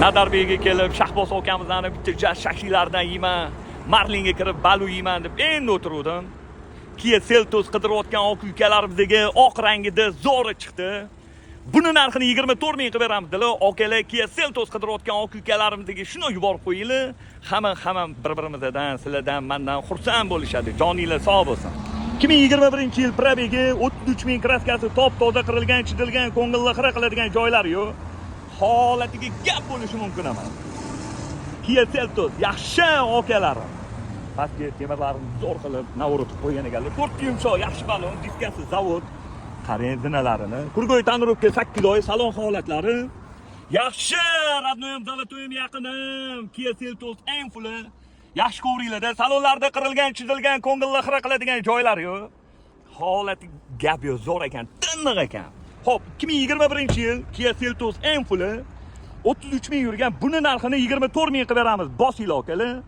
Nadarbeyga kelib, Shahboz akamizlarni bitta shashilaridan yeyman, Marlinga kirib balu yeyman deb endi o'tirdim. Kia Seltos qidirayotgan oq ukalarimizdagi oq rangida zo'ri chiqdi. Buni narxini 24 ming qilib beramizlar. Okalar Kia Seltos qidirayotgan oq ukalarimizga shuni yuborib qo'yinglar. Hamma bir-birimizdan, sizlardan, mendan xursand bo'lishadi. Joninglar sog' bo'lsin. 2021-yil probegi 33 ming kraskasi top-toza qirilgan, chidilgan, ko'ngilli xira qiladigan joylar yo'q. Holatiga gap bo'lishi mumkin emas. Kia Seltos yaxshi okalarim. Pastga temirlarni zo'r qilib navorotib qo'ygan ekanlar. 4 yumshoq, yaxshi balon, diskasi zavod. Qarang zinalarini. Kurgoy tanirovka 8 oy salon holatlari. Yaxshi, radnoyim, zolotoyim yaqinim. Kia Seltos Enfula. Yaxshi ko'ringlarda, salonlarda qirilgan, chizilgan, ko'ngilli xira qiladigan joylar yo'q. Holati gap yo'q, zo'r ekan, tiniq ekan. Xo'p, 2021-yil Kia Seltos Enfula 33 ming yurgan. Buni narxini 24 ming qilib beramiz. Bosinglar okalar.